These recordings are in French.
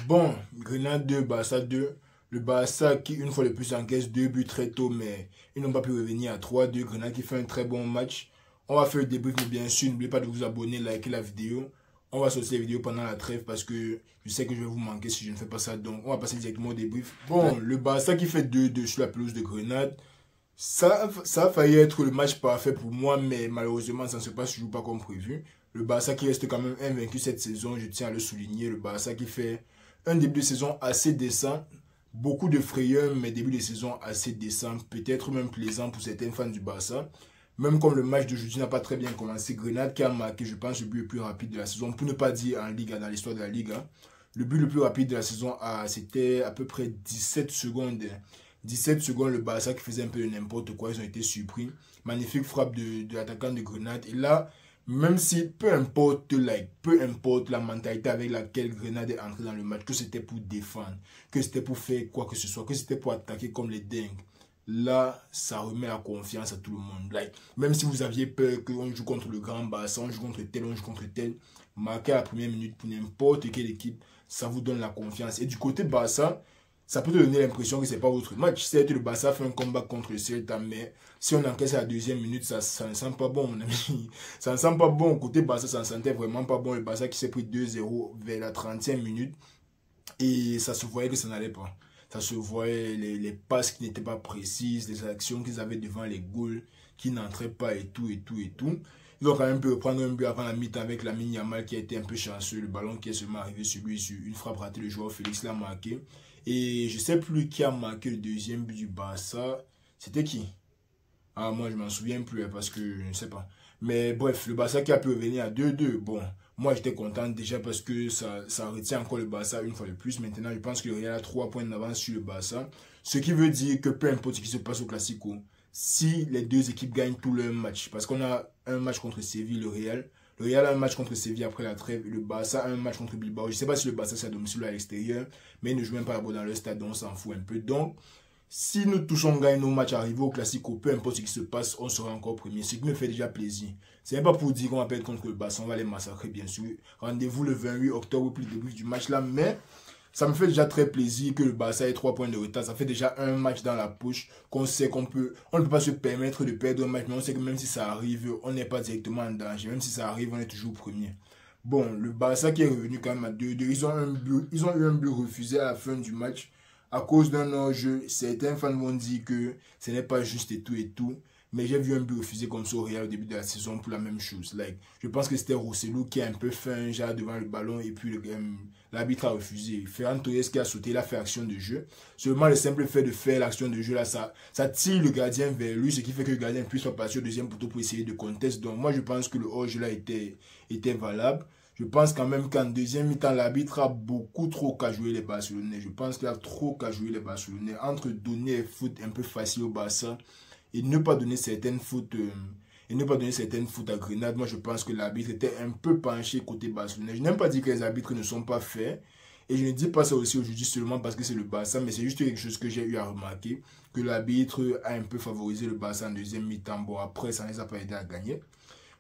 Bon, Grenade 2, Barça 2. Le Barça qui, une fois de plus, encaisse 2 buts très tôt, mais ils n'ont pas pu revenir à 3-2. Grenade qui fait un très bon match. On va faire le débrief, mais bien sûr, n'oubliez pas de vous abonner, liker la vidéo. On va sortir la vidéo pendant la trêve parce que je sais que je vais vous manquer si je ne fais pas ça. Donc, on va passer directement au débrief. Bon, le Barça qui fait 2-2 sur la pelouse de Grenade. Ça a failli être le match parfait pour moi, mais malheureusement, ça ne se passe toujours pas comme prévu. Le Barça qui reste quand même invaincu cette saison, je tiens à le souligner. Le Barça qui fait un début de saison assez décent, beaucoup de frayeur, mais début de saison assez décent, peut-être même plaisant pour certains fans du Barça. Même comme le match d'aujourd'hui n'a pas très bien commencé, Grenade qui a marqué, je pense, le but le plus rapide de la saison, pour ne pas dire en Ligue, dans l'histoire de la Ligue. Le but le plus rapide de la saison, c'était à peu près 17 secondes. 17 secondes, le Barça qui faisait un peu de n'importe quoi, ils ont été surpris. Magnifique frappe de l'attaquant de Grenade. Et là, même si peu importe la mentalité avec laquelle Grenade est entré dans le match, que c'était pour défendre, que c'était pour faire quoi que ce soit, que c'était pour attaquer comme les dingues, là, ça remet la confiance à tout le monde. Même si vous aviez peur qu'on joue contre le grand Barça, on joue contre tel, on joue contre tel, marquer à la première minute pour n'importe quelle équipe, ça vous donne la confiance. Et du côté Barça, ça peut te donner l'impression que c'est pas votre match. Certes, le Barça fait un combat contre le Celta, mais si on encaisse à la deuxième minute, ça ne sent pas bon, mon ami. Ça ne sent pas bon. Côté Barça, ça ne sentait vraiment pas bon. Le Barça qui s'est pris 2-0 vers la 30e minute. Et ça se voyait que ça n'allait pas. Ça se voyait les passes qui n'étaient pas précises, les actions qu'ils avaient devant les goals qui n'entraient pas et tout. Ils ont quand même pu reprendre un but avant la mi-temps avec Lamine Yamal qui a été un peu chanceux. Le ballon qui est seulement arrivé sur lui, sur une frappe ratée, le joueur Félix l'a marqué. Et je ne sais plus qui a marqué le deuxième but du Barça. C'était qui? Ah, moi, je m'en souviens plus parce que je ne sais pas. Mais bref, le Barça qui a pu revenir à 2-2. Bon, moi, j'étais content déjà parce que ça retient encore le Barça une fois de plus. Maintenant, je pense que le Real a 3 points d'avance sur le Barça. Ce qui veut dire que peu importe ce qui se passe au Classico, si les deux équipes gagnent tout leur match, parce qu'on a un match contre Séville, le Real a un match contre Séville après la trêve, le Barça a un match contre Bilbao. Je ne sais pas si le Barça c'est à domicile ou à l'extérieur, mais ils ne jouent même pas là-bas dans leur stade, donc on s'en fout un peu. Donc, si nous touchons gagne nos matchs arrivés au Classico, peu importe ce qui se passe, on sera encore premier, ce qui me fait déjà plaisir. Ce n'est pas pour dire qu'on va perdre contre le Barça, on va les massacrer bien sûr. Rendez-vous le 28 octobre pour le début du match là, mais ça me fait déjà très plaisir que le Barça ait 3 points de retard. Ça fait déjà un match dans la poche qu'on sait on ne peut pas se permettre de perdre un match, mais on sait que même si ça arrive, on n'est pas directement en danger. Même si ça arrive, on est toujours premier. Bon, le Barça qui est revenu quand même à 2-2, ils ont eu un but refusé à la fin du match à cause d'un hors-jeu. Certains fans vont dire que ce n'est pas juste et tout. Mais j'ai vu un but refusé comme ça au Real au début de la saison pour la même chose. Je pense que c'était Rosselló qui a un peu fait un jar devant le ballon et puis l'arbitre a refusé. Ferran Torres qui a sauté, il a fait action de jeu. Seulement le simple fait de faire l'action de jeu là, ça tire le gardien vers lui, ce qui fait que le gardien puisse pas passer au deuxième poteau pour essayer de contester. Donc moi je pense que le hors-jeu là était valable. Je pense quand même qu'en deuxième mi-temps, l'arbitre a beaucoup trop qu'à jouer les Barcelonais. Je pense qu'il a trop qu'à jouer les Barcelonais. Entre donner un foot un peu facile au Barça et ne pas donner certaines fautes à Grenade, moi je pense que l'arbitre était un peu penché côté barcelonais. Je n'aime pas dire que les arbitres ne sont pas faits. Et je ne dis pas ça aussi aujourd'hui seulement parce que c'est le Barça, mais c'est juste quelque chose que j'ai eu à remarquer, que l'arbitre a un peu favorisé le Barça en deuxième mi-temps. Bon, après, ça ne les a pas aidé à gagner.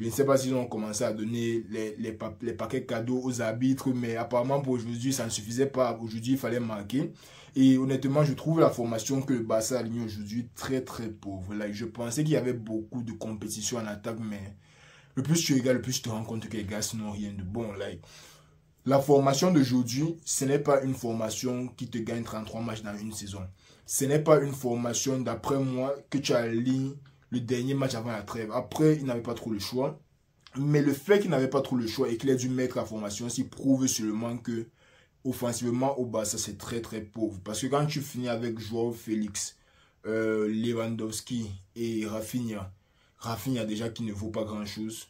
Je ne sais pas s'ils ont commencé à donner les paquets cadeaux aux arbitres, mais apparemment pour aujourd'hui, ça ne suffisait pas. Aujourd'hui, il fallait marquer. Et honnêtement, je trouve la formation que le Barça a alignée aujourd'hui très très pauvre. Je pensais qu'il y avait beaucoup de compétition en attaque, mais le plus tu regardes, le plus tu te rends compte que les gars n'ont rien de bon. La formation d'aujourd'hui, ce n'est pas une formation qui te gagne 33 matchs dans une saison. Ce n'est pas une formation, d'après moi, que tu alignes le dernier match avant la trêve. Après, il n'avait pas trop le choix. Mais le fait qu'il n'avait pas trop le choix et qu'il ait dû mettre la formation, s'il prouve seulement que offensivement au Barça, c'est très très pauvre. Parce que quand tu finis avec Joao Félix, Lewandowski et Rafinha déjà qui ne vaut pas grand chose.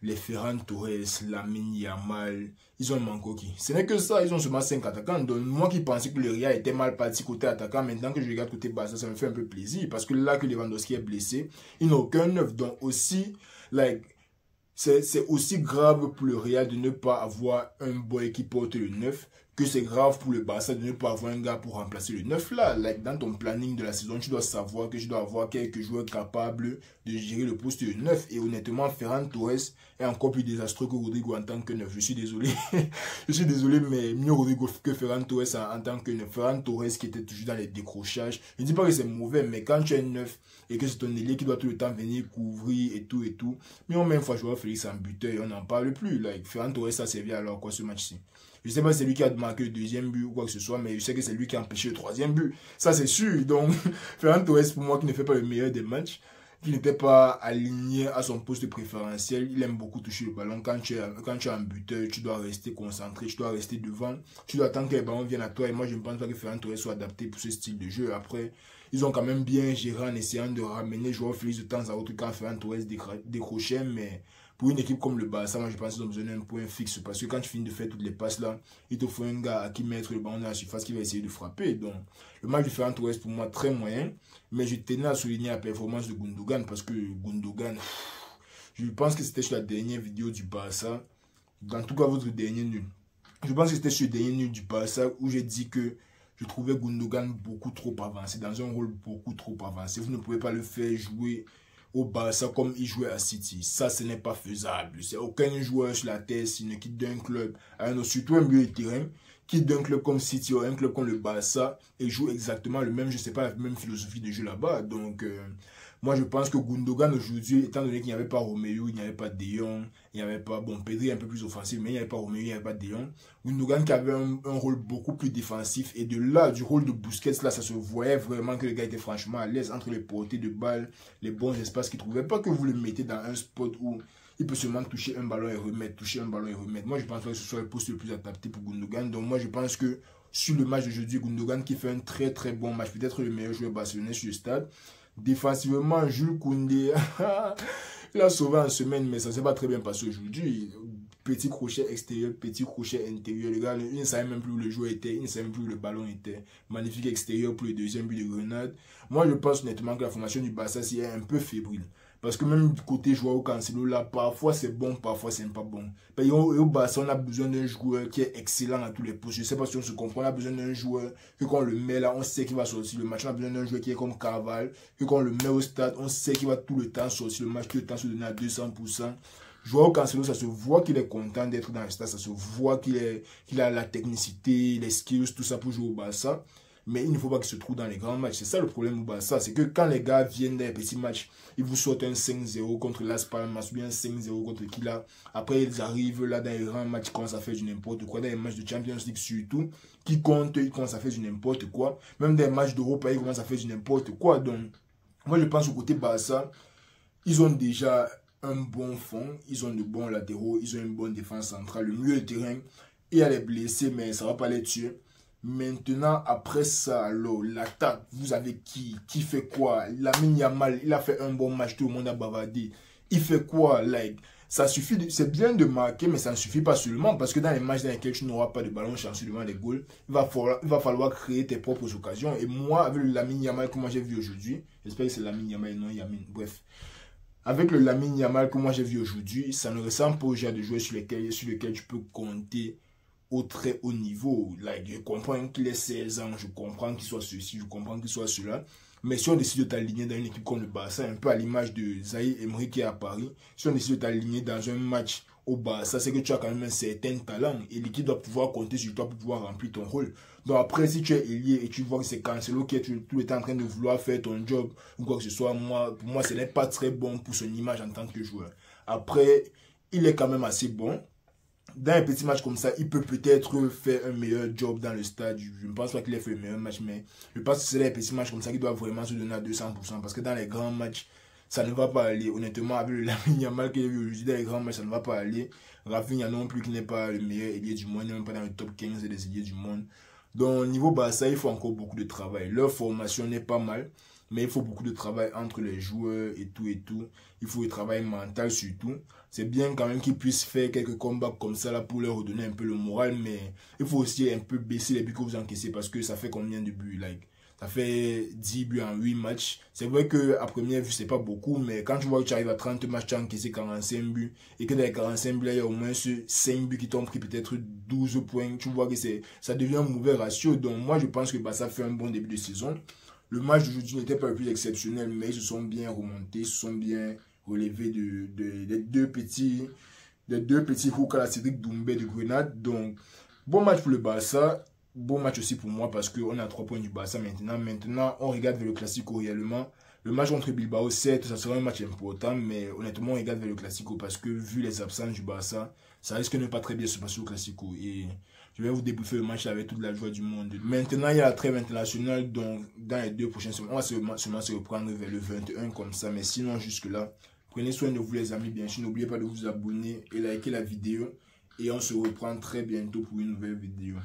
Les Ferran Torres, Lamine Yamal, ils ont manqué qui? Ce n'est que ça, ils ont seulement 5 attaquants. Donc moi qui pensais que le Real était mal parti côté attaquant, maintenant que je regarde côté Barça, ça me fait un peu plaisir. Parce que là que Lewandowski est blessé, il n'a aucun neuf. Donc aussi, c'est aussi grave pour le Real de ne pas avoir un boy qui porte le 9 que c'est grave pour le Barça de ne pas avoir un gars pour remplacer le 9 là. Like, dans ton planning de la saison, tu dois savoir que tu dois avoir quelques joueurs capables de gérer le poste de 9. Et honnêtement, Ferran Torres est encore plus désastreux que Rodrigo en tant que 9. Je suis désolé. Je suis désolé, mais mieux Rodrigo que Ferran Torres en tant que 9. Ferran Torres qui était toujours dans les décrochages. Je ne dis pas que c'est mauvais, mais quand tu es 9 et que c'est ton ailier qui doit tout le temps venir couvrir et tout. Mais on met une fois Joao Félix en buteur et on n'en parle plus. Like, Ferran Torres, ça servi alors quoi ce match-ci? Je ne sais pas si c'est lui qui a marqué le deuxième but ou quoi que ce soit, mais je sais que c'est lui qui a empêché le troisième but. Ça, c'est sûr. Donc, Ferran Torres, pour moi, qui ne fait pas le meilleur des matchs, qui n'était pas aligné à son poste préférentiel, il aime beaucoup toucher le ballon. Quand tu es un buteur, tu dois rester concentré, tu dois rester devant, tu dois attendre que les ballons viennent à toi. Et moi, je ne pense pas que Ferran Torres soit adapté pour ce style de jeu. Après, ils ont quand même bien géré en essayant de ramener Joao Félix de temps à autre quand Ferran Torres décrochait, mais pour une équipe comme le Barça, moi je pense qu'ils ont besoin d'un point fixe parce que quand tu finis de faire toutes les passes là, il te faut un gars à qui mettre le ballon dans la surface qui va essayer de frapper. Donc le match de Ferran Torres pour moi très moyen, mais je tenais à souligner la performance de Gundogan parce que Gundogan, je pense que c'était sur la dernière vidéo du Barça, en tout cas votre dernier nul. Je pense que c'était sur le dernier nul du Barça où j'ai dit que je trouvais Gundogan beaucoup trop avancé, dans un rôle beaucoup trop avancé. Vous ne pouvez pas le faire jouer au Barça comme il jouait à City. Ça, ce n'est pas faisable. C'est aucun joueur sur la terre s'il ne quitte d'un club à un autre, surtout un milieu de terrain, quitte d'un club comme City ou un club comme le Barça et joue exactement le même, je sais pas, la même philosophie de jeu là-bas. Donc, moi, je pense que Gundogan aujourd'hui, étant donné qu'il n'y avait pas Romeo, il n'y avait pas De Jong, il n'y avait pas, bon, Pedri un peu plus offensif, mais il n'y avait pas Romeo, il n'y avait pas De Jong. Gundogan qui avait un rôle beaucoup plus défensif et de là, du rôle de Busquets, là, ça se voyait vraiment que le gars était franchement à l'aise entre les portées de balles, les bons espaces qu'il trouvait. Pas que vous le mettez dans un spot où il peut seulement toucher un ballon et remettre, toucher un ballon et remettre. Moi, je pense pas que ce soit le poste le plus adapté pour Gundogan. Donc, moi, je pense que sur le match d'aujourd'hui, Gundogan qui fait un très très bon match, peut-être le meilleur joueur barcelonais sur le stade. Défensivement, Jules Koundé, il a sauvé en semaine, mais ça ne s'est pas très bien passé aujourd'hui. Petit crochet extérieur, petit crochet intérieur. Les gars, il ne savait même plus où le joueur était, il ne savait même plus où le ballon était. Magnifique extérieur pour le deuxième but de Grenade. Moi, je pense honnêtement que la formation du Barça est un peu fébrile. Parce que même du côté joueur au Cancelo, là, parfois c'est bon, parfois c'est pas bon. Et au Barça, on a besoin d'un joueur qui est excellent à tous les postes. Je ne sais pas si on se comprend, on a besoin d'un joueur que quand on le met là, on sait qu'il va sortir le match. On a besoin d'un joueur qui est comme Carval, que quand on le met au stade, on sait qu'il va tout le temps sortir le match, tout le temps se donner à 200%. Joao Cancelo, ça se voit qu'il est content d'être dans le stade, ça se voit qu'il a la technicité, les skills, tout ça pour jouer au Barça. Mais il ne faut pas qu'il se trouve dans les grands matchs. C'est ça le problème au Barça. C'est que quand les gars viennent dans les petits matchs, ils vous sortent un 5-0 contre Las Palmas ou bien un 5-0 contre qui là. Après, ils arrivent là dans les grands matchs, ils commencent à faire du n'importe quoi. Dans les matchs de Champions League surtout, qui comptent, ils commencent à faire du n'importe quoi. Même dans les matchs d'Europe, ils commencent à faire du n'importe quoi. Donc, moi, je pense au côté Barça, ils ont déjà un bon fond, ils ont de bons latéraux, ils ont une bonne défense centrale. Le milieu de terrain, il y a les blessés, mais ça ne va pas les tuer. Maintenant, après ça, alors, l'attaque, vous avez qui fait quoi? Lamine Yamal, il a fait un bon match, tout le monde a bavardé. Il fait quoi? Like, ça suffit, c'est bien de marquer, mais ça ne suffit pas seulement, parce que dans les matchs dans lesquels tu n'auras pas de ballon chanceux devant les goals, il va falloir créer tes propres occasions. Et moi, avec le Lamine Yamal que moi j'ai vu aujourd'hui, j'espère que c'est Lamine Yamal et non Yamin, bref. Avec le Lamine Yamal que moi j'ai vu aujourd'hui, ça ne ressemble pas au genre de joueur sur lequel tu peux compter au très haut niveau. Like, je comprends qu'il ait 16 ans, je comprends qu'il soit ceci, je comprends qu'il soit cela. Mais si on décide de t'aligner dans une équipe comme le Barça, un peu à l'image de Zaïre Emery qui est à Paris, si on décide de t'aligner dans un match au Barça, c'est que tu as quand même un certain talent et l'équipe doit pouvoir compter sur toi pour pouvoir remplir ton rôle. Donc après, si tu es ailier et tu vois que c'est Cancelo qui est tout le temps en train de vouloir faire ton job ou quoi que ce soit, pour moi, ce n'est pas très bon pour son image en tant que joueur. Après, il est quand même assez bon. Dans un petit match comme ça, il peut peut-être faire un meilleur job dans le stade. Je ne pense pas qu'il ait fait le meilleur match, mais je pense que c'est les petits matchs comme ça qu'il doit vraiment se donner à 200%. Parce que dans les grands matchs, ça ne va pas aller. Honnêtement, avec le Lamine Yamal qu'il y a eu aujourd'hui, dans les grands matchs, ça ne va pas aller. Rafinha non plus, qui n'est pas le meilleur ailier du monde, il n'est même pas dans le top 15 des ailiers du monde. Donc, au niveau Barça, il faut encore beaucoup de travail. Leur formation n'est pas mal, mais il faut beaucoup de travail entre les joueurs et tout et tout. Il faut du travail mental surtout. C'est bien quand même qu'ils puissent faire quelques combats comme ça là pour leur redonner un peu le moral, mais il faut aussi un peu baisser les buts que vous encaissez parce que ça fait combien de buts, like. Ça fait 10 buts en 8 matchs. C'est vrai qu'à première vue, c'est pas beaucoup, mais quand tu vois que tu arrives à 30 matchs, tu as encaissé 45 buts, et que dans les 45 buts, il y a au moins 5 buts qui t'ont pris peut-être 12 points, tu vois que ça devient un mauvais ratio. Donc moi, je pense que Barça fait un bon début de saison. Le match d'aujourd'hui n'était pas le plus exceptionnel, mais ils se sont bien remontés, se sont bien relevés des deux petits hooks à la Cédric Doumbé de Grenade. Donc, bon match pour le Barça. Bon match aussi pour moi parce qu'on a 3 points du Barça maintenant. Maintenant, on regarde vers le Classico réellement. Le match contre Bilbao, certes, ça sera un match important, mais honnêtement, on regarde vers le Classico parce que vu les absences du Barça, ça risque de ne pas très bien se passer au Classico. Et je vais vous débriefer le match avec toute la joie du monde. Maintenant, il y a la trêve internationale, donc dans les 2 prochaines semaines, on va seulement se reprendre vers le 21 comme ça. Mais sinon, jusque-là, prenez soin de vous les amis, bien sûr. N'oubliez pas de vous abonner et liker la vidéo. Et on se reprend très bientôt pour une nouvelle vidéo.